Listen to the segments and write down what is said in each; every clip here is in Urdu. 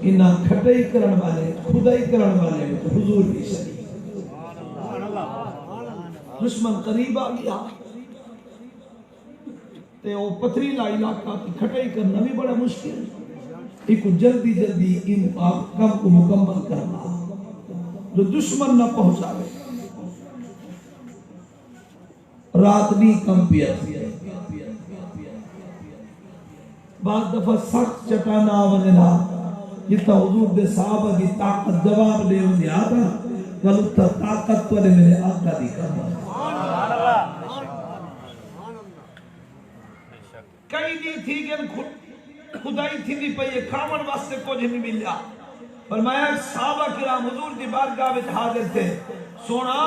انہاں کھٹائی کرن والے خدائی کرن والے حضور بھی شریف دشمن قریب آ گیا تے وہ پتھریلا علاقہ کی کھٹائی کرنا بھی بڑا مشکل ایک جلدی جلدی ان کام کو مکمل کرنا جو دشمن نہ پہنچاوے رات نہیں کم پیا بعض دفعہ سخت چٹانا وننا جتا حضور دے صحابہ کی طاقت جواب دے ہوندی آتا ولتا طاقت والے میرے آقا دی کرنا کئی دی تھی کہ خدائی تھی دی پئی کھامن واسطے کچھ نہیں ملیا فرمایا صحابہ کرام حضور دی بارگاہ وچ حاضر تھے سونا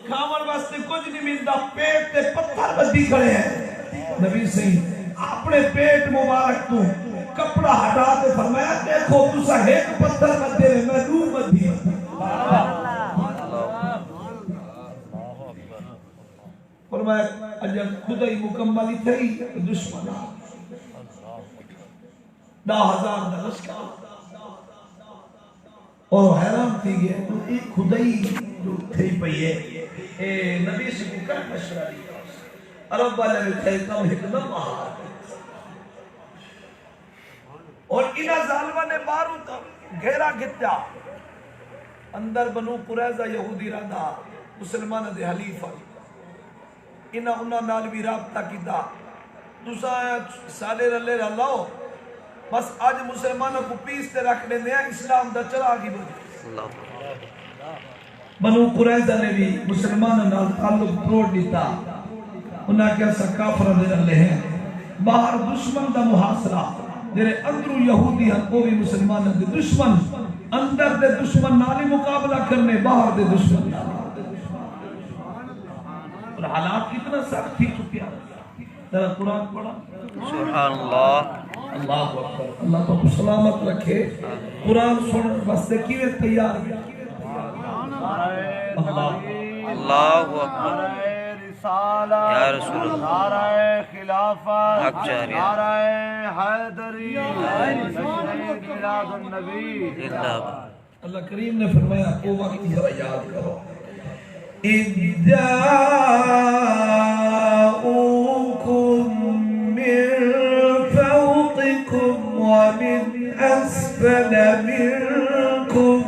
کھامن واسطے کچھ نہیں ملتا پیٹ تے پتھر بدی کھڑے ہیں نبی صحیح اپنے پیٹ مبارک تو کپڑا ہٹا تے فرمایا دیکھو تسا ایک پتھر بدے میں دو بدی فرمایا اجل خدای مکملی تھی دشمن 10,000 دا لشکر اور حیران تھی گئے تو ایک خدای جو تھی پئی ہے نبی سے کر مشورہ دیا عرب والے میں تھے کم حکمت مہار اور انہا ظالمہ نے بارو تک گھیرا گھتیا اندر بنو قریظہ یہودی رہا مسلمان دے حلیفہ انہا نال بھی رابطہ کیتا دوسرا سالے رلے رلاؤ بس آج مسلمانوں کو پیس تے رکھ لیں دیا اسلام دا چلا کی بجھے بنو قریظہ نے بھی مسلمانوں نال تعلق توڑ دیتا انہاں کیا سا کافر دے رلے ہیں باہر دشمن دا محاصرہ جنہیں اندرو یہودی ہیں وہ بھی مسلمانوں دے دشمن اندر دے دشمن نالی مقابلہ کرنے باہر دے دشمن نالی اور حالات کتنا سخت تھی چکیا ذرا قرآن پڑھا سبحان اللہ اللہ اکبر اللہ تو سلامت رکھے قرآن سن واسطے کیویں تیار اللہ اکبر یا رسول اللہ نعرہ خلافت حق جاری نعرہ حیدری تشریف میلاد النبی زندہ اللہ کریم نے فرمایا وہ وقت ذرا یاد کرو اِذْ جَاءُوكُم مِّن فَوْقِكُمْ وَمِنْ أَسْفَلَ مِنْكُمْ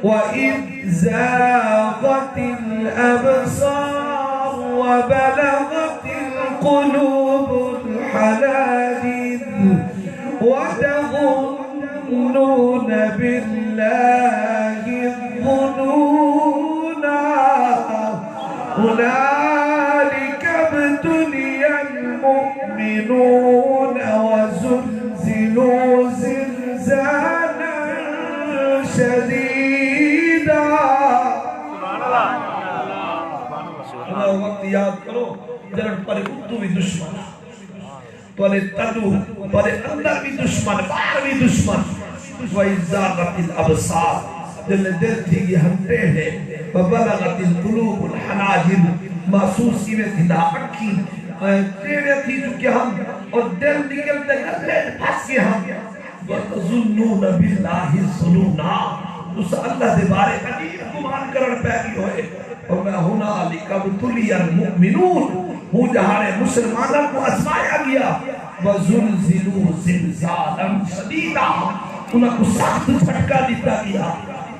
وَإِذْ زَاغَتِ الْأَبْصَارُ وَبَلَغَتِ الْقُلُوبُ الْحَنَاجِرَ وَتَظُنُّونَ بِاللَّهِ الظُّنُونَ هُنَالِكَ ابْتُلِيَ الْمُؤْمِنُونَ وَزُلْزِلُوا زِلْزَالًا شَدِيدًا وقت یاد کرو جنہوں پر اردو بھی دشمن پہلے تدو پہلے اندر بھی دشمن باہر بھی دشمن وَإِذَّاغَتِ الْأَبْصَارُ جنہیں دل تھی یہ ہمتے ہیں وَبَلَغَتِ الْقُلُوبُ الْحَنَاجِرُ محسوسی میں تھی نہ اکھی تیرے تھی چکے ہم اور دل نکلتے گلے پھنس گئے ہم وَتَظُنُّونَ بِاللَّهِ الظُّنُونَ اس اللہ دے بارے عجیب گمان کرن پیگی ہوئے اور میں هُنَالِكَ ابْتُلِيَ الْمُؤْمِنُونَ ہوں جہاں مسلمانوں کو آزمایا گیا وَزُلْزِلُوا زِلْزَالًا شَدِيدًا انہاں کو سخت جھٹکا دیتا گیا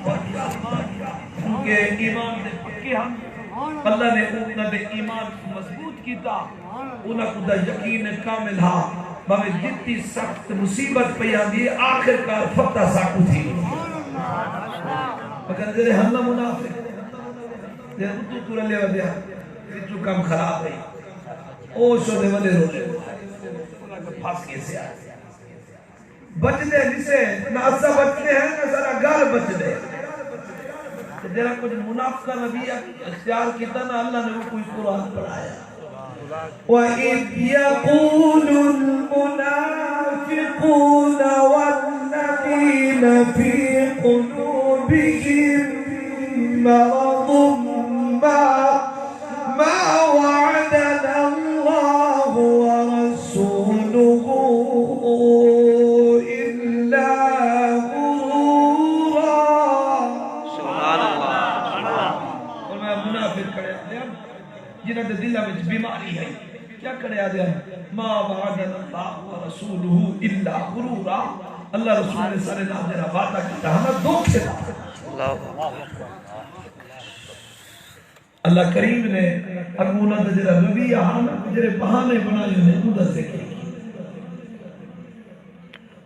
کیونکہ ایمان دے پکے ہم اللہ نے انہاں دے ایمان کو مضبوط کیتا انہاں کو دا یقین کامل ہاں باوے جتنی سخت مصیبت پہ آدھی آخر کار فتح ساکو تھی مگر جرے حملہ منافق جرے اردو تورا لے ودیا جو کام خراب ہے او شدے ولے روزے پھاس کے سے آئے بچنے جسے نہ اصلا بچنے ہیں نہ ذرا گھر بچنے جرا کچھ منافقہ نبی اختیار کیتا نہ اللہ نے وہ کوئی قرآن پڑھایا وَإِذْ يَقُولُ الْمُنَافِقُونَ وَالَّذِينَ فِي قُلُوبِهِم مَّرَضٌ مَّا وَعَدَنَا اللَّهُ وَرَسُولُهُ إِلَّا دے دلہ میں بیماری ہے کیا کرے آدھے ما وعدنا اللہ و رسولہ الا غرورا اللہ رسول نے سارے نام جرا وعدہ کیتا ہمیں دھوکے دا اللہ کریم نے اگونا دا جرا رویہ ہانا جرے بہانے بنائے نے خدا ذکر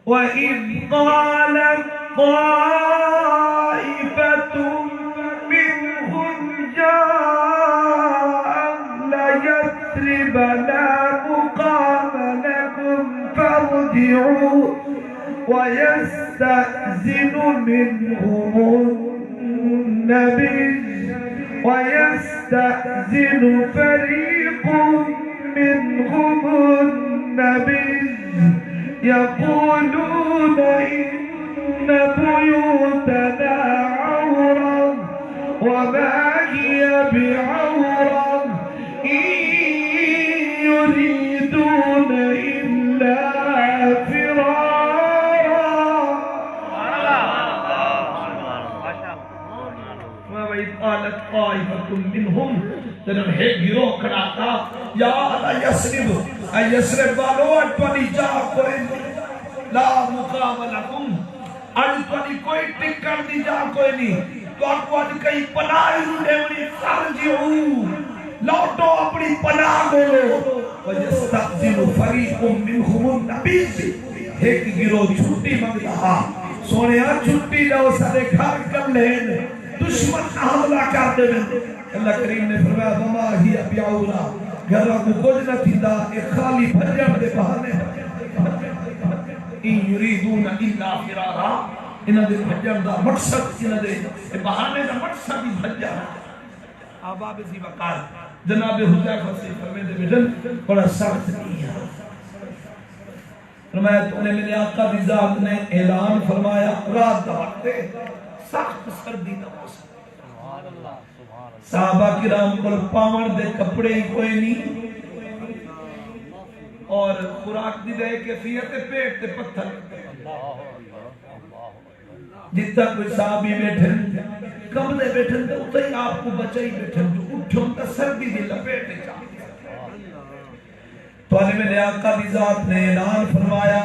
وَإِذْ قَالَتْ طَائِفَةٌ مِّنْهُمْ يَا أَهْلَ يَثْرِبَ لَا مُقَامَ لَكُمْ فَارْجِعُوا وَيَسْتَأْذِنُ مِنْهُمُ فَرِيقٌ مِّنْهُمُ النَّبِيُّ يقولون إن بيوتنا عورة وما هي بعورة إن يريدون إلا فرارا وإذ قالت طائفة منهم تنم ہے گروہ کراتا یا اللہ یسرب اے یسرب والو اٹھوانی جا کوئی لا مقام لکم اٹھوانی کوئی ٹکر دی جا کوئی نہیں تو اٹھوانی کئی پناہ رونڈے منی خارجیوں لوٹو اپنی پناہ بولو وَيَسْتَأْذِنُ فَرِيقٌ مِّنْهُمُ النَّبِيُّ ایک گروہ چھٹی مانگتا سونے چھٹی جاؤ سارے گھر کر لین دشمن حملہ کر دے اللہ کریم نے فرمایا وما ہی بیعورا گھر کو کچھ نہ تھیندا ایک خالی بھجن دے بہانے ان یریدون الا فرارا انہاں دے بھجن دا مقصد انہاں دے بہانے دا مقصد ہی بھجن آباب سی وقال جناب حذیفہ سے فرمائے دے بجن بڑا سخت نہیں ہے فرمایا تو نے میرے آقا دی ذات نے اعلان فرمایا رات دا وقت سخت سردی دا موسم صحابہ کرام کو پاون دے کپڑے ہی کوئی نہیں اور خوراک دی دے کیفیت پیٹ تے پتھر جتا کوئی صحابی بیٹھن کملے بیٹھن تے اتھے ہی آپ کو بچائی بیٹھن جو اٹھوں تا سردی دی لپیٹ چاہتے تو علی میں نے آقا دی ذات نے اعلان فرمایا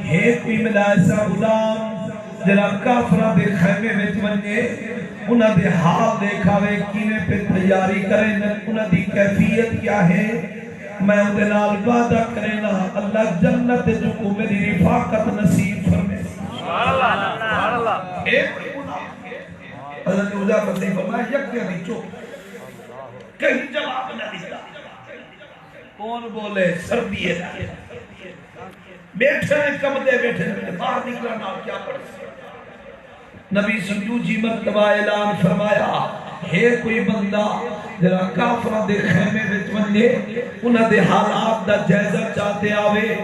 ہے کوئی ملا ایسا غلام جنہ کافرہ دے خیمے میں ونجے انہاں دے حال دیکھاوے کینے پہ تیاری کریں انہاں دی کیفیت کیا ہے میں انہاں نال وعدہ کریں اللہ جنت جو کو میری رفاقت نصیب فرمے ایک حضرت حذیفہ سے فرمایا یک نہیں چوک کہیں جواب نہ دیتا کون بولے سردی ہے بیٹھے کمدے بیٹھے باہر نکلا نام کیا پڑھ نبی سنجو جی مرتبہ اعلان فرمایا ہے کوئی بندہ جرا کافرہ دے خیمے وچ ونجے انہاں دے حالات دا جائزہ چاہتے آوے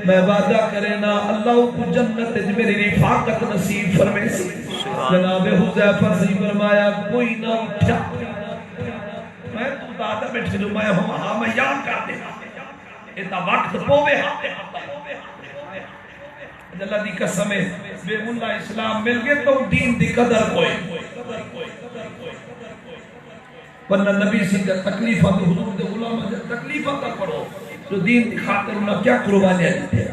میں وعدہ کرے نا اللہ کو جنت میری رفاقت نصیب فرمے سی جناب حذیفہ سے فرمایا کوئی نہ اٹھا میں تو دادا بیٹھے جو میں ہاں میں یاد کر دینا اتنا وقت پوے ہاتے اللہ دی قسم ہے بے ملا اسلام مل گئے تو دین دی قدر کوئی ورنہ نبی سے تکلیفہ تو حضور دے علماء جب تکلیفہ تک پڑھو تو دین دی خاطر انہاں کیا قربانیاں دیتے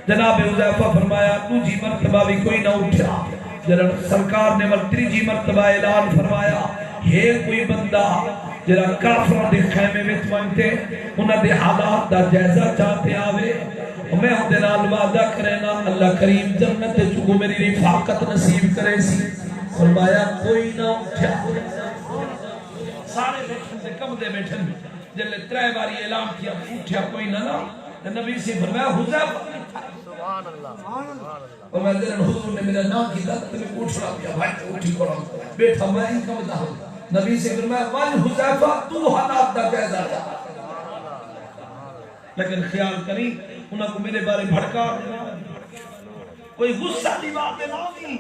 جناب حذیفہ فرمایا تو جی مرتبہ بھی کوئی نہ اٹھا جناب سرکار نے مرتری جی مرتبہ اعلان فرمایا ہے کوئی بندہ جنہ کافرہ دے خیمے میں تمانتے انہاں دے حالات دا جائزہ چاہتے آوے میں ہم دے نال وعدہ کرے نا اللہ کریم جنت چکو میری رفاقت نصیب کرے سی فرمایا کوئی نہ اٹھا سارے بیٹھن سے کم دے بیٹھن جلے ترائے باری اعلان کیا اٹھا کوئی نہ نبی سے فرمایا حذیفہ اور میں دے حضور نے میرا نام کی داد تمہیں اٹھ رہا پیا بھائی اٹھی کرو بیٹھا میں ہی کم دا ہوں نبی سے فرمایا وال حذیفہ تو حالات دا جائزہ جا لیکن خیال کریں انہاں کو میرے بارے بھڑکا کوئی غصہ نہیں بات دینا نہیں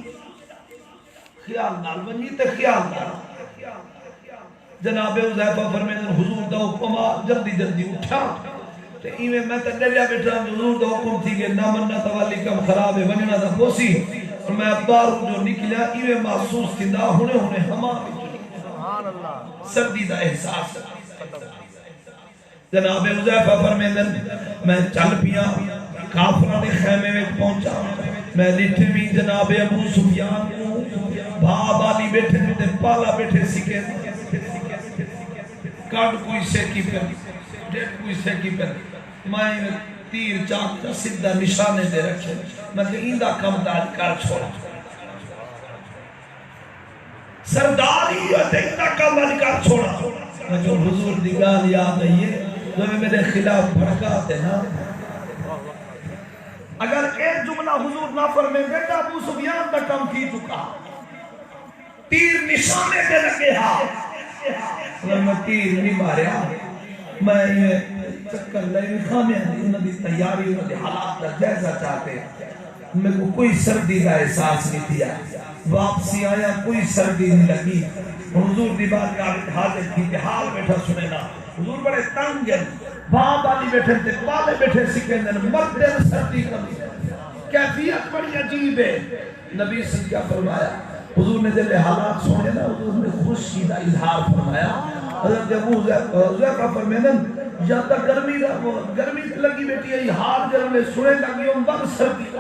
خیال نال بنی تے خیال نال جناب حذیفہ فرمائے حضور دا حکم جلدی جلدی اٹھا تے ایویں میں تے ڈلیا بیٹھا حضور دا حکم تھی کہ نہ مننا توالی کم خراب ہے ونجنا دا پوسی اور میں ابار جو نکلیا ایویں محسوس تھیندا ہونے ہما سبحان اللہ سردی دا احساس جناب حذیفہ فرمیندن میں چل پیا کافراں دے خیمے میں پہنچا میں ڈٹھے بھی جناب ابو سفیان کو بھا بالی بیٹھے تے پالا بیٹھے سکے کاٹ کوئی سے کی پر ڈیٹ کوئی سے کی پر میں تیر چاک کا سدھا نشانے دے رکھے میں کہ ایندہ کم داج کر چھوڑا سرداری ایندہ کم داج کر چھوڑا میں جو حضور دی گال یاد آئیے جو میرے خلاف بھڑکاتے نا اگر ایک جملہ حضور نہ فرمے بیٹا ابو سفیان تک کم کی چکا تیر نشانے دے لگے اگر میں تیر نہیں ماریا میں یہ چکر لئے خامیاں دی انہوں دی تیاری انہوں دی حالات کا جائزہ چاہتے میں کو کوئی سردی کا احساس نہیں دیا واپسی آیا کوئی سردی نہیں لگی حضور دی بات کا حاضر تھی کہ حال بیٹھا سنے نا حضور بڑے تنگ ہیں باپ والی بیٹھے تھے پالے بیٹھے سکھیں دن مرد دن سردی کمی کیفیت بڑی عجیب ہے نبی صلی اللہ علیہ فرمایا حضور نے جلے حالات سنے نا حضور نے خوشی دا اظہار فرمایا حضرت ابو حذیفہ فرمیدن یا تا گرمی لگی بیٹی ہے حال جلے سنے لگی ہوں بڑھ سردی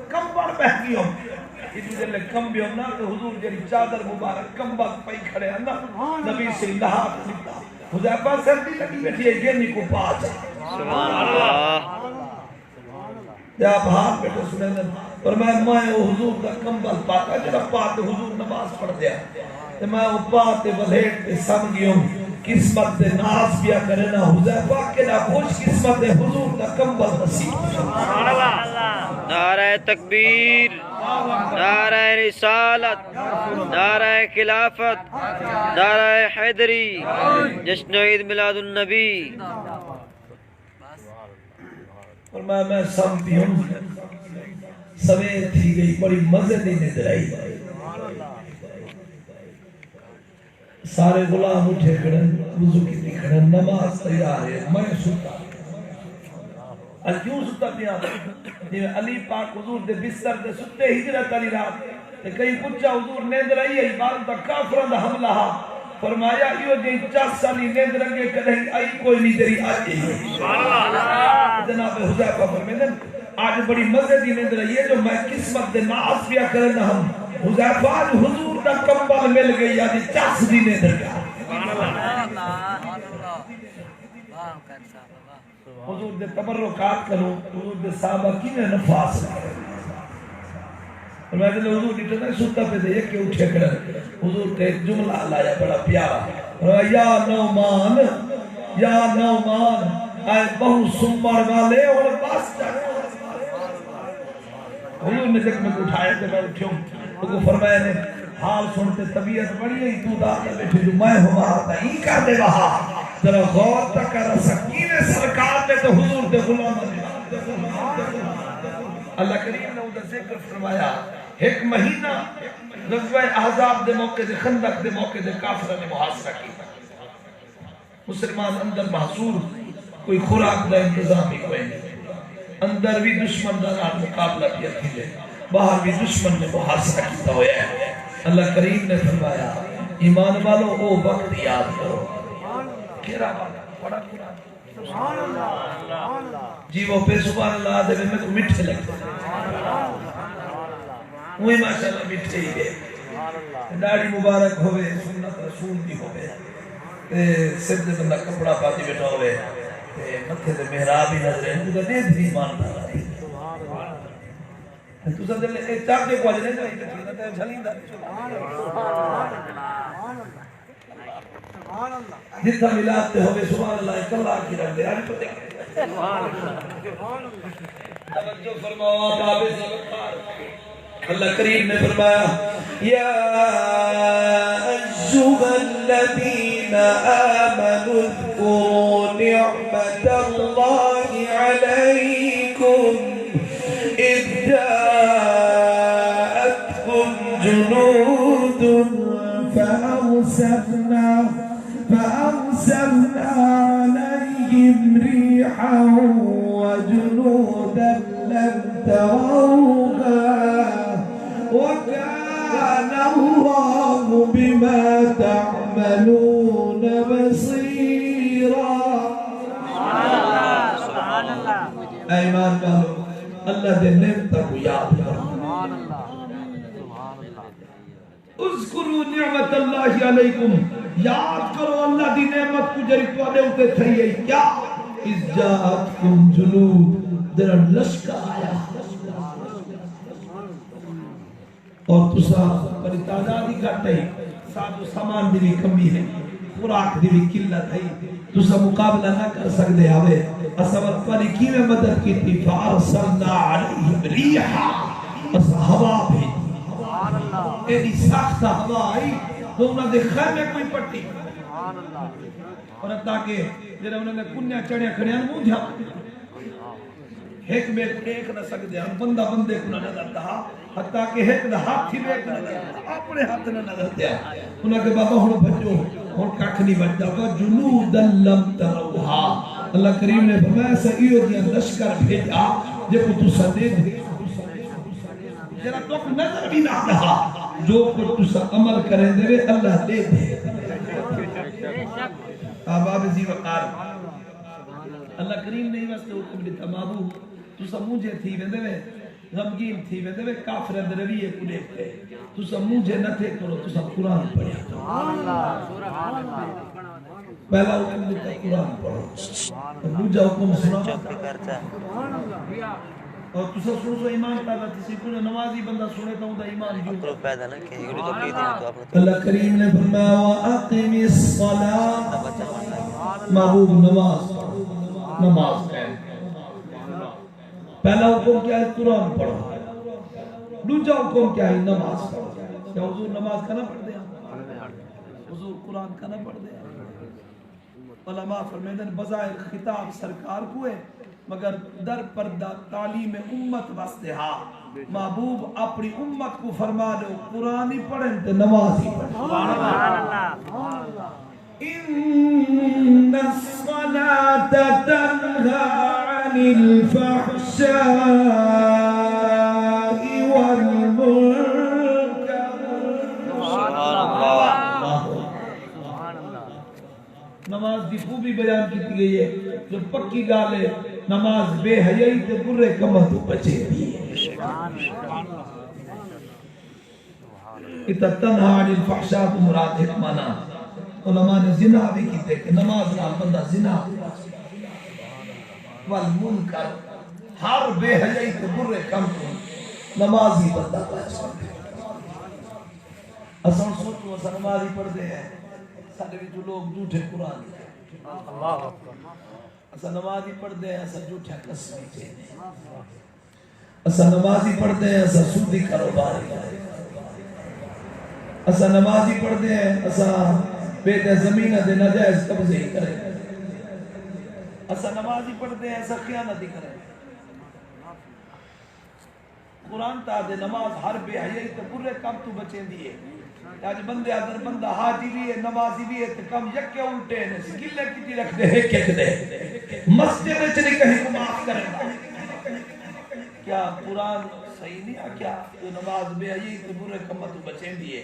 کم بڑھ بہ گئی ہوں اتنی جلے کم بھی ہوں نا تو حضور جلی چادر مبارک کم بات پئی کھڑے ہیں نا نبی صلی اللہ علیہ وسلم حذیفہ سردی لگی بیٹھی ہے گرمی کو پاچا سبحان اللہ جب ہاتھ بیٹھے سنے دن اور میں حضور کا کمبل پاتا جب پاتے حضور نماز پڑھ دیا تو میں وہ پاتے بلیٹ پہ سمجھیوں قسمت دے ناز بیا کرے نا حذیفہ کے نا خوش قسمت دے حضور کا کمبل نصیب نعرہ تکبیر نعرہ رسالت نعرہ خلافت نعرہ حیدری جشن عید میلاد النبی اور میں سمجھتی ہوں سویر تھی گئی بڑی مزے دی ندر آئی سارے غلام اٹھے کھڑن وضو کی کھڑن نماز تیار ہے میں ستا کیوں ستا پیا علی پاک حضور دے بستر دے ستے ہجرت علی رات کئی پچھا حضور نیندر آئی ہے بارن تا کافران دا حملہ فرمایا یہ جی 4 سالی نیندر انگے کدھیں آئی کوئی نہیں تیری آج ہے جناب حذیفہ فرمیدن آج بڑی مزے دی نیندر آئی ہے جو میں قسمت دے ناز بیا کرنا ہم حذیفہ آج حضور دا کمبل مل گئی یعنی 4 دی نیندر کا حضور دے تبرکات کرو حضور دے صحابہ کی نے نفاس اور میں دل حضور کی تو ستا پہ دے کہ اٹھے کر حضور کا ایک جملہ لایا بڑا پیارا یا نومان آئے بہو سمبر والے اور باس جانے حضور نے جب میں اٹھائے تھے میں اٹھوں تو فرمایا نے حال سنتے طبیعت بڑی ہے تو داتا بیٹھے جو میں ہمارا تھا ہی کر دے وہاں ذرا غور تک کر سکین سرکار نے تو حضور دے غلام اللہ کریم نے ادھر ذکر فرمایا ایک مہینہ غزوہ احزاب دے موقع دے خندق دے موقع دے کافرہ نے محاصرہ کی مسلمان اندر محصور کوئی خوراک دا انتظام ہی کوئی نہیں اندر بھی دشمن دا نال مقابلہ کیا تھی باہر بھی دشمن نے محاصرہ کیتا ہویا ہے اللہ کریم نے فرمایا ایمان والو او وقت یاد کرو کیرا والا بڑا قرآن سبحان اللہ جی وہ پہ سبحان اللہ دے میں کو مٹھے لگتے وہی ماشاءاللہ مٹھے ہی گئے داڑھی مبارک ہوئے سنت رسول بھی ہوئے سر دے بندہ کپڑا پاتی بیٹھا ہوئے متھے دے محراب ہی نظریں تو دے دھی مانتا رہا تو سب دل ایک چاک دے کو آج نہیں جائیں گے تے جھلیں دا جتنا ملاتے ہوئے سبحان اللہ ایک اللہ کی رنگ دے آج پتے توجہ فرماؤ آپ اللہ کریم نے فرمایا یا ایھا الذین آمنوا اذکروا نعمت اللہ علیکم اذ جاءتکم جنود فأرسلنا عليهم ريحا وجنودا لم تروها وكان الله بما تعملون بصيرا بصيرا ایمان والو اللہ دے نعمتوں کو یاد کرو اذکروا نعمت اللہ علیکم یاد کرو اللہ دی نعمت کو جری تواڈے اوتے تھئی ہے کیا اذ جاءتکم جنود در لشکر آیا اور تسا بڑی تعداد ہی گھٹ ہے ساتھ سامان دی بھی کمی ہے خوراک دی بھی قلت ہے تسا مقابلہ نہ کر سکتے ہوئے اسبت پری کی میں مدد کی تھی فارسلنا علیہم ریحا اسا ہوا بھی ایڈی سخت ہوا آئی تو انہوں نے خیمے کوئی پٹی اور تاکہ جنہوں انہوں نے کنیا چڑھیا کھڑیا منہ دیا ایک میں ایک نہ سکتے ہیں بندہ بندے کو نہ نظر دہا حتیٰ کہ ایک نہ ہاتھ ہی میں ایک نہ نظر اپنے ہاتھ نہ نظر دیا انہوں کے بابا ہونو بچو اور کاکھ نہیں بچتا وَجُنُودًا لَمْ تَرَوْهَا اللہ کریم نے فرمایا سعیو دیا لشکر بھیجا جب تو سدے دے جرا تو نظر بھی نہ رہا جو کو تو عمل کریں دے اللہ دے دے آباب زی وقار اللہ کریم نے واسطے حکم دیتا محبوب تو سب مجھے تھی ویندے میں غمگین تھی ویندے میں کافر اندرویے کو دیکھتے تو سب مجھے نہ تھے کرو تو سب قرآن پڑھیا پہلا حکم دیتا قرآن پڑھو دوجا حکم سنا اور تو سب سنو سو ایمان تاکہ کسی کو نمازی بندہ سنے تو دا ایمان جو اللہ کریم نے فرمایا وَأَقِمِ الصَّلَاةَ محبوب نماز نماز قائم پہلا حکم کیا ہے قرآن پڑھو دوسرا حکم کیا ہے نماز پڑھو کیا حضور نماز کا نہ پڑھ دیا حضور قرآن کا نہ پڑھ دیا علماء فرمیدن بظاہر خطاب سرکار کو ہے مگر در پردہ تعلیم امت واسطے ہاں محبوب اپنی امت کو فرما دو قرآن ہی پڑھیں تو نماز ہی پڑھیں ان الصلاة تنہى عن الفحشاء والمنکر نماز دی خوبی بیان کی گئی ہے جو پکی گال ہے نماز بے حیائی تے برے کمہ تو بچے بھی اتا تنہا عن الفحشاء کو مراد حکمانا علماء نے زنا بھی کیتے کہ نماز نال بندہ زنا والمنکر ہر بے حیائی تے برے کم کو نماز ہی بندہ بچے اصلا سوچو اسا نماز ہی پڑھ دے ہیں سارے بھی جو لوگ جھوٹے قرآن اسا نمازی پڑھ دے ہیں اسا جھوٹے قسمی چینے اسا نمازی پڑھ دے ہیں اسا سودی کاروباری اسا نمازی پڑھ دے ہیں اسا بیت زمینہ دے ناجائز قبضے ہی کرے اسا نمازی پڑھ دے ہیں اسا خیانتی کرے قرآن تا دے نماز ہر بے حیائی تے برے کام تو بچیں دیئے آج بندے اگر بندہ حاجی بھی ہے نمازی بھی ہے تو کم یکے الٹے ہیں سکلے کتی رکھ دے ایک ایک دے مسجد چلی کہیں کو معاف کریں کیا قرآن صحیح نہیں ہے کیا تو نماز بے حیائی تو برے کم تو بچیں دیئے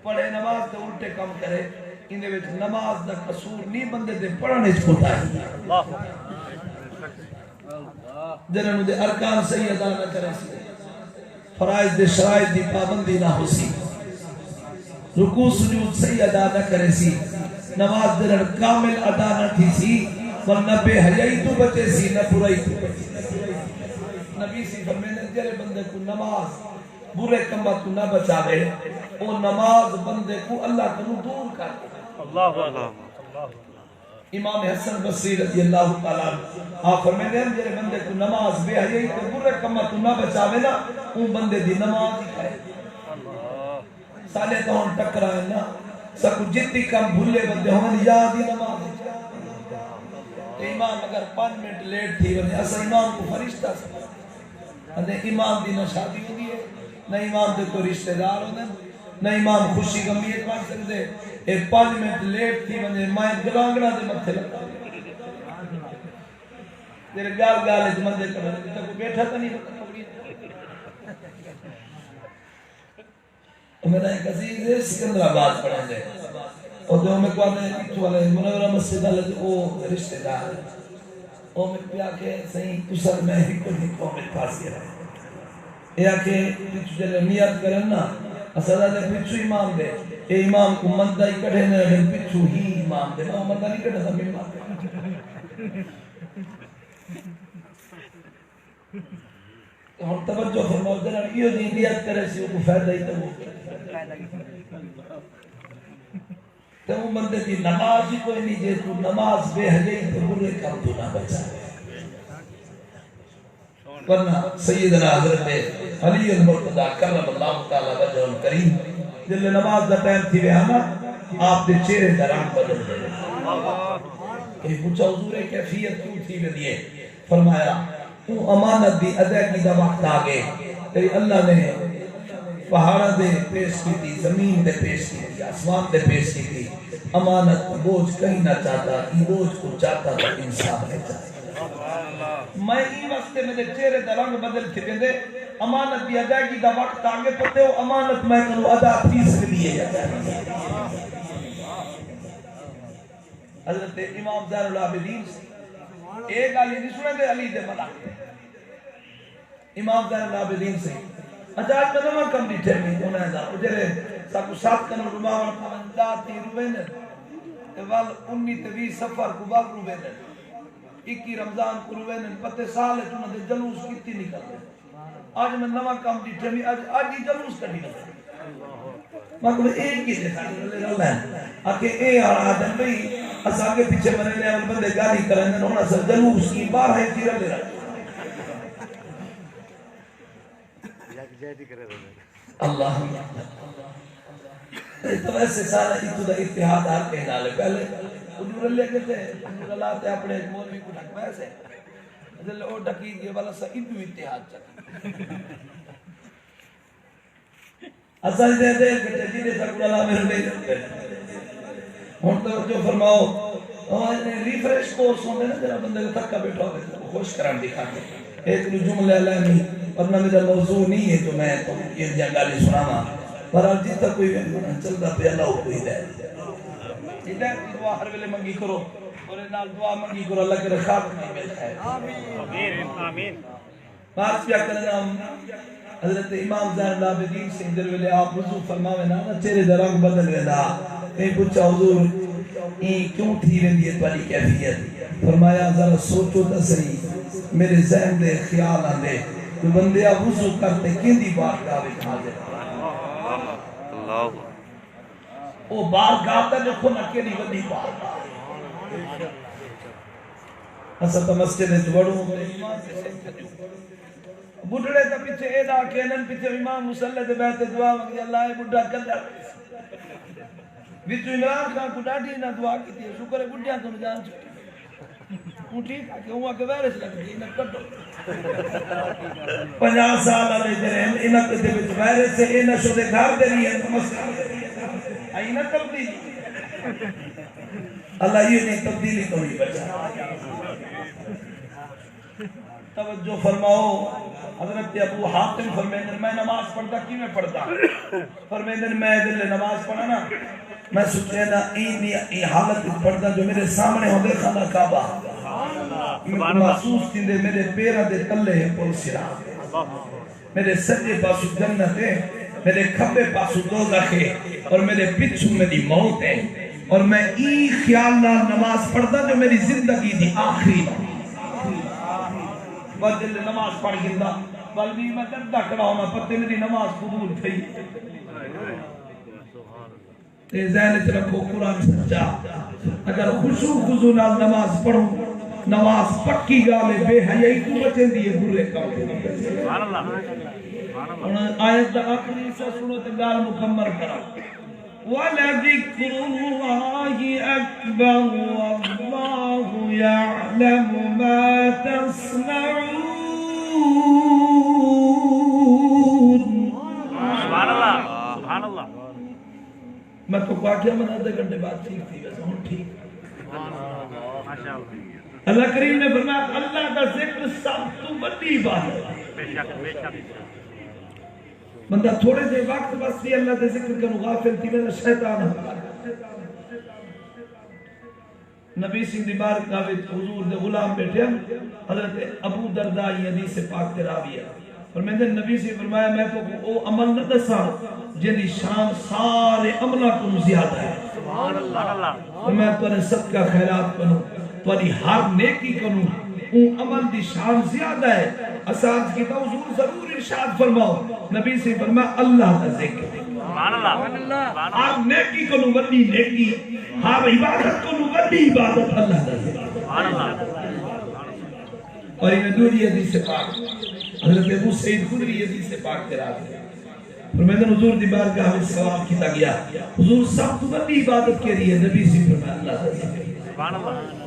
پڑھے نماز تو الٹے کم کرے اندے وچ نماز دا قصور نہیں بندے دے پڑھنے چھوٹا ہے جنہوں دے ارکان صحیح ادا نہ کرے سی فرائض دے شرائط دی پابندی نہ ہو سی رکوع سجود صحیح ادا نہ کرے سی نماز دلر کامل ادا نہ تھی سی ورنہ بے حیائی تو بچے سی نہ برائی تو بچے نبی سی فرمینے جلے بندے کو نماز برے کمہ تو نہ بچا دے وہ نماز بندے کو اللہ کو دور کر دے امام حسن بصری رضی اللہ تعالیٰ آپ فرمینے جلے بندے کو نماز بے حیائی تو برے کمہ تو نہ بچا دے نا وہ بندے دی نماز ہی کرے سالے تو ہم ٹکرائیں نا سکو جتنی کم بھولے بندے ہمیں یاد ہی نماز امام اگر 5 منٹ لیٹ تھی بندے ایسا امام کو فرشتہ سکتا امام دی نہ شادی ہو دی ہے نہ امام دے کوئی رشتہ دار ہونے نہ امام خوشی گمیت پانچ سکتے ایک 5 منٹ لیٹ تھی بندے مائن گلانگنا دے متھے لگتا تیرے گال گالے جمندے کرنے تک بیٹھا تا نہیں پتا میرا ایک عزیز ہے سکندر آباد پڑھا جائے اور جو میں کو آنے پیچھو والے منورہ مسجد اللہ جو او رشتہ دار او میں پیا کے صحیح تسر میں ہی کو میں پاس گیا ہے یا کہ پیچھو جلے نیت کرن نا اسدہ دے پیچھو امام دے اے امام کو مندہ ہی کڑھے نے لیکن پیچھو ہی امام دے نا مندہ نہیں کڑھے سب امام دے ہم توجہ فرماؤ جناب یہ دی نیت کرے سی وہ فائدہ ہی تو وہ بندے دی نماز ہی کوئی نہیں جے تو نماز بے حجی تو برے کام تو نہ بچا ورنہ سیدنا حضرت علی المرتضی کرم اللہ تعالی وجہ الکریم جلے نماز دا ٹائم تھی وے ہنا آپ دے چہرے دا رنگ بدل دے کہ پوچھا حضور کیفیت کیوں تھی وے دیے فرمایا تو امانت دی ادائیگی دا وقت آگے تیری اللہ نے پہاڑا دے پیش کی تھی زمین دے پیش کی تھی آسمان دے پیش کی تھی امانت بوجھ کہیں نہ چاہتا یہ بوجھ کو چاہتا تو انسان ہے چاہتا میں ہی وقت میں دے چہرے دا رنگ بدل تھے بندے امانت دی ادائیگی دا وقت آگے پتے ہو امانت میں کنو ادا فیس کے لیے حضرت امام زین العابدین سے ایک علی نہیں سنے دے علی دے ملا امام زین العابدین سے اجاج میں نمہ کم نہیں ٹھیمی انہیں دا اجرے ساکو ساتھ کنو رماون پانداتی روینن اول 19 سفر کو باق روینن 21 رمضان کو روینن پتے سال ہے چونہ دے جلوس کتی نکل گئے آج میں نمہ کم نہیں ٹھیمی آج ہی جلوس کٹی نکل میں کہوں ایک ہی دیکھا ہے آکے اے آدم بھئی اس آگے پیچھے بنے لے ان بندے گالی کریں انہوں نے جلوس کی بار ہے چیرہ لے رہا اللہ تو ایسے سارا اتو دا اتحاد آر کے نالے پہلے حضور اللہ کہتے ہیں حضور اللہ تے اپنے مولوی کو ڈھک ویسے حضور او ڈھکی دیئے والا سا اتو اتحاد چکا اصل دے دے کہتے جیدے سکول اللہ میں رہے جاتے ہون تو جو فرماؤ ریفریش کورس ہوندے نا جنہا بندے کو تکا بیٹھا ہوئے خوش کران دکھا کے ایک لو جملہ اللہ نہیں ورنہ میرا موضوع نہیں ہے تو میں تو یہ جنگالی سناما پر آج جیتا کوئی چلتا پہ اللہ کوئی دے ہدایت کی دعا ہر ویلے منگی کرو اور نال دعا منگی کرو اللہ کے رخاب میں ملتا ہے آمین آمین بات کیا کرنا حضرت امام زین العابدین سے اندر ویلے آپ وضو فرماوے نا چہرے دا رنگ بدل ویلا کہیں پوچھا حضور این کیوں تھی ویندی ہے توالی کیفیت فرمایا ذرا سوچو تا صحیح میرے ذہن دے خیال آندے تو بندے آپ وضو کرتے کین دی بات کا بھی کھا جائے او بار گاتا دیکھو نہ کے نہیں بندی بات اسا تا مسجد جوڑوں بڑھڑے تا پیچھے ایدہ کینن پیچھے امام مسلح دے بیعتے دعا مانگی اللہ بڑھا کر وچو عمران خان کو ڈاٹی نہ دعا کی تھی شکر ہے بڑھیاں تو جان چکے ہوں ٹھیک ہے کہ ہوں آکے ویرس لگ گئی انہیں کٹو 50 سال آلے جرہن انہیں کتے بچ ویرس سے انہیں شدے گھر دے رہی ہے تو مسئلہ آئی نہ تبدیلی اللہ یہ نہیں تبدیلی تو نہیں بچا توجہ فرماؤ حضرت ابو حاتم فرمیدن میں نماز پڑھتا کی میں پڑھتا فرمیدن میں دل نماز پڑھا نا میں سوچے نا این حالت پڑھتا جو میرے سامنے ہو دے خانہ کعبہ محسوس تھی دے میرے پیرہ دے تلے ہیں پول سرا میرے سجے پاسو جنت ہے میرے کھبے پاسو دوزخ ہے اور میرے پچھو میری موت ہے اور میں ای خیال نہ نماز پڑھتا جو میری زندگی دی آخری بس دل نماز پڑھ گندہ بلکہ میں دردہ کھڑا ہونا پتے میری نماز قبول تھی تے ذہن چ رکھو قرآن سچا اگر خشوع خضوع نال نماز پڑھو نماز پکی گالے بے حیائی تو بچیں دیئے برے کام سبحان اللہ آیت دا آخری سے سنو تے گال مکمل کرا وَلَذِكْرُ اللَّهِ أَكْبَرُ وَاللَّهُ يَعْلَمُ مَا تَصْنَعُونَ سبحان اللہ میں تو کہا کیا من آدھے گھنٹے بعد ٹھیک تھی ویسے ہوں ٹھیک اللہ کریم نے فرمایا اللہ کا ذکر سب تو بڑی بات ہے بندہ تھوڑے دے وقت بس بھی اللہ دے ذکر کرو غافل تھی میرا شیطان ہے نبی سنگھ دی بارگاہ وچ حضور دے غلام بیٹھے ہیں، حضرت ابو درداء حدیث پاک تے راوی ہے، فرماتے ہیں نبی سے فرمایا میں تو او عمل نہ دساں جنی شان سارے عملاں کو زیادہ ہے، سبحان اللہ، میں تو نے صدقہ خیرات کروں تواڈی ہر نیکی کروں، اون عمل دی شان زیادہ ہے۔ اساس کی تو حضور ضرور ارشاد فرماؤ، نبی سے فرمایا اللہ کا ذکر، سبحان اللہ، ہر نیکی کو وڈی نیکی، ہر عبادت کو وڈی عبادت اللہ کا ذکر، سبحان اللہ۔ اور یہ دوسری حدیث پاک حضرت ابو سعید خدری حدیث پاک کے راوی ہے، فرماتے ہیں حضور دی بارگاہ میں سوال کیتا گیا، حضور سب تو بڑی عبادت کے لیے نبی سے فرمایا اللہ کا ذکر، سبحان اللہ۔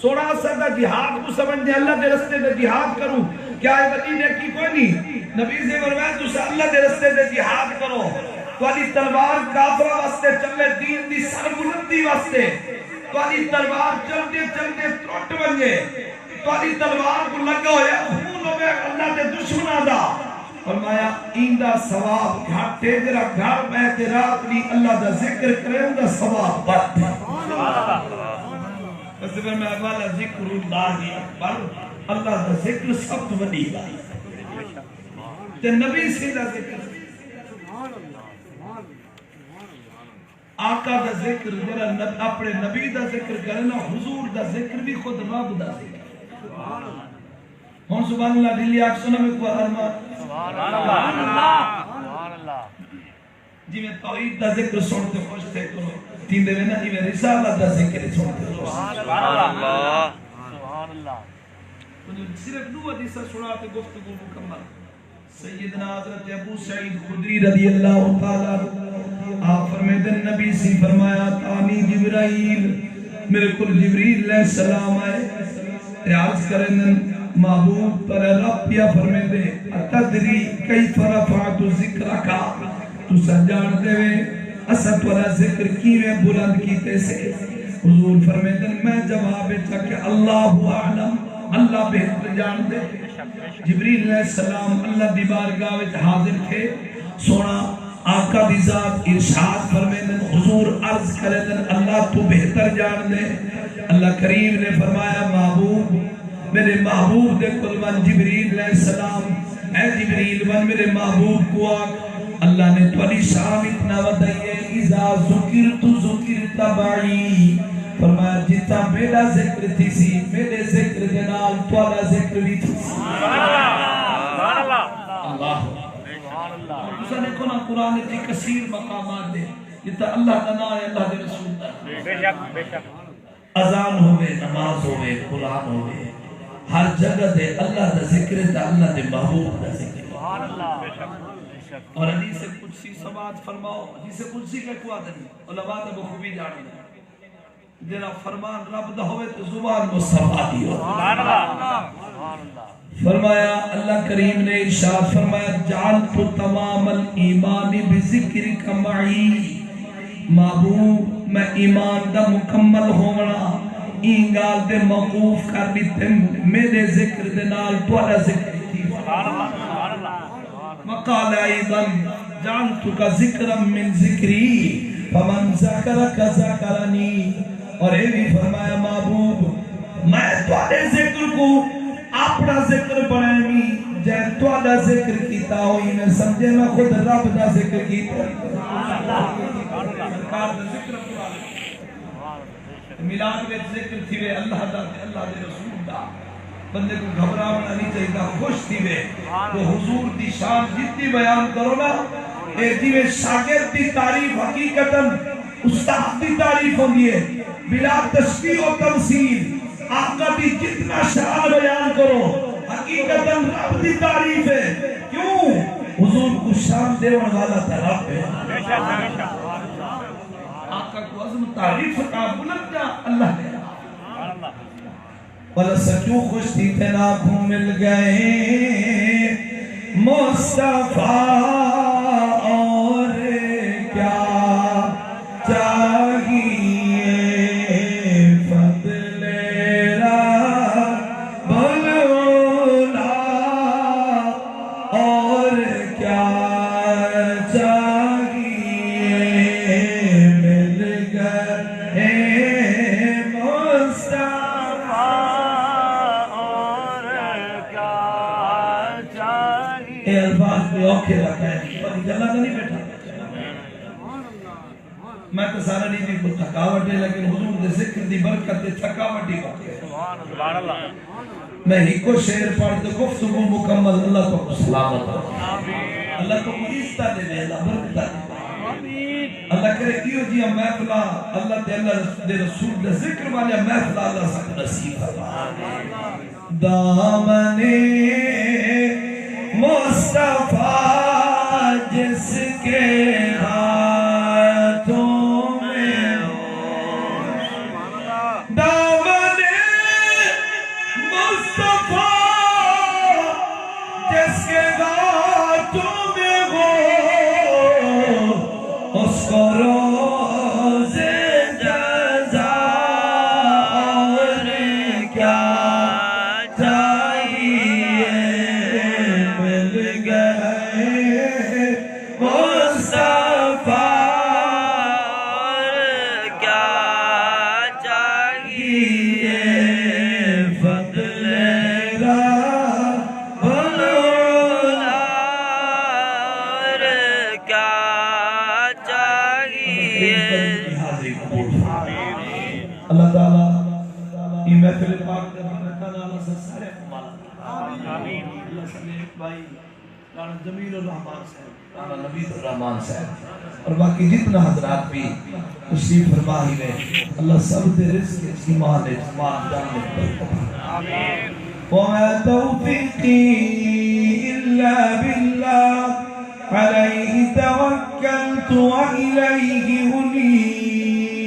سوڑا سردہ جہاد کو سمجھنے اللہ دے رستے دے جہاد کروں، کیا ہے بڑی نیکی کوئی نہیں؟ نبی سے فرمایا تو اللہ دے رستے دے جہاد کرو، تواڈی تلوار کافرہ واسطے چلے، دین دی سربلندی واسطے، تواڈی تلوار چلتے چلتے ٹوٹ ونجے، تواڈی تلوار کو لگا ہویا خون ہوے اللہ دے دشمناں دا، فرمایا ایندا ثواب گھاٹے جڑا گھر بیٹھ رات دی اللہ دا ذکر کرے اوندا ثواب بڑھ، سبحان اللہ۔ اس میں والا ذکر اللہ اکبر، اللہ دا ذکر سب تو بڑی بات تے نبی سے دا ذکر، آقا دا ذکر جڑا اپنے نبی دا ذکر کرے نا، حضور دا ذکر بھی خود رب دا ذکر، ہن سبحان اللہ دلی آکھ سنا میں کو ارمان، سبحان اللہ، جی میں توحید دا ذکر سنتے خوش تھے کرو، تین دے میں جی میں رسالت دا ذکر سنتے خوش، سبحان اللہ، سبحان اللہ۔ صرف دو حدیث سناتے گفتگو مکمل، سیدنا حضرت ابو سعید خدری رضی اللہ تعالی آپ فرماتے ہیں نبی سے فرمایا تانی جبرائیل، میرے کل جبریل علیہ السلام آئے، عرض کریں محبوب پر رب یا فرماتے اتدری کیف رفعت ذکرکا، تو سجان دے اسد والا ذکر کیویں بلند کیتے سے، حضور فرماتے ہیں میں جواب چکے اللہ اعلم، اللہ بہتر جان دے۔ جبریل علیہ السلام اللہ دی بارگاہ وچ حاضر تھے، سونا آقا دی ذات ارشاد فرمائیں حضور عرض کریں اللہ تو بہتر جان دے، اللہ کریم نے فرمایا محبوب میرے محبوب دے کل من جبریل علیہ السلام، اے جبریل من میرے محبوب کو آگ، اللہ نے تواڈی شان اتنا ودائیے اذا ذکرت ذکرت بائی، فرمایا جتا میرا ذکر تھی سی میرے ذکر کے نال تواڈا ذکر بھی تھی سی، سبحان اللہ، اللہ سبحان اللہ۔ دوسرا دیکھو نا قرآن کی کثیر مقامات دے جتا اللہ کا نام ہے، اللہ دے رسول دا، بے شک بے شک، اذان ہوئے نماز ہوئے قرآن ہوئے ہر جگہ دے اللہ دا ذکر دا، اللہ دے محبوب دا ذکر، سبحان اللہ، بے شک۔ اور حدیث قدسی سماعت فرماؤ، حدیث قدسی کا کوئی آدمی علماء دا بخوبی جانی ہے، جنہ فرمان رب دا ہوئے تو زبان مصطفیٰ دی ہو، سبحان اللہ۔ فرمایا اللہ کریم نے ارشاد فرمایا جعلت تمام الایمان بذکرک معی، محبوب میں ایمان دا مکمل ہونا این گال دے موقوف کر دیتے میرے ذکر دے نال تواڈا ذکر تھی، سبحان اللہ۔ وقال ایضا جعلتک ذکرا من ذکری فمن ذکرک ذکرنی، اور یہ بھی فرمایا محبوب میں تواڈے ذکر کو اپنا ذکر بنائیں گی، جے تواڈا ذکر کیتا ہوئی میں سمجھے میں خود رب دا ذکر کیتا، سرکار دا ذکر قرآن میلاد میں ذکر تھی وے اللہ دا اللہ دے رسول دا، بندے کو گھبراونا نہیں چاہیے، خوش تھی وے تو حضور دی شان جتنی بیان کرو نا، اے جی شاگرد دی تعریف حقیقتاً استاد دی تعریف ہوندی ہے بلا تشبیہ و تمثیل، آقا دی جتنا شان بیان کرو حقیقتاً رب دی تعریف ہے، کیوں؟ حضور کو شان دیون والا تھا رب ہے، آقا کو عظم تعریف کا بلند جا اللہ ہے، بلا سچو خوش تھی تناکوں مل گئے مصطفیٰ اور کیا چاہیے، فضل رب العلا اور کیا چاہیے، مل گئے واسطے اوکھے رکھا ہے پر جلہ نہیں بیٹھا میں تو سارا نہیں بھی کو تھکاوٹ ہے لیکن حضور دے ذکر دی برکت دے تھکاوٹ ہی ہوتے سبحان اللہ میں ہی کو شعر پڑھ دے گفتگو مکمل اللہ کو سلامت ہو اللہ کو عزت دے اللہ برکت دے اللہ کرے کیوں جی محفلہ اللہ تے اللہ دے رسول دے ذکر والے محفلہ اللہ سب نصیب فرما دامن مصطفیٰ جس کے ہاتھوں میں ہو دامن مصطفیٰ جس کے ہاتھوں میں ہو اس کو روز جزا اور کیا چاہیے مل گئے مصطفیٰ اور کیا چاہیے فضل اور کیا چاہیے اللہ تعالیٰ یہ محفل پاک دے برکت اللہ سے سارے کمال آمین اللہ صلی بھائی رانا جمیل الرحمان صاحب رانا نبید الرحمان صاحب اور باقی جتنا حضرات بھی تشریف فرما ہی گئے اللہ سب دے رزق ایمان اعتماد جانت برکت آمین وما توفیقی الا باللہ علیہ توکلت وإلیہ انیب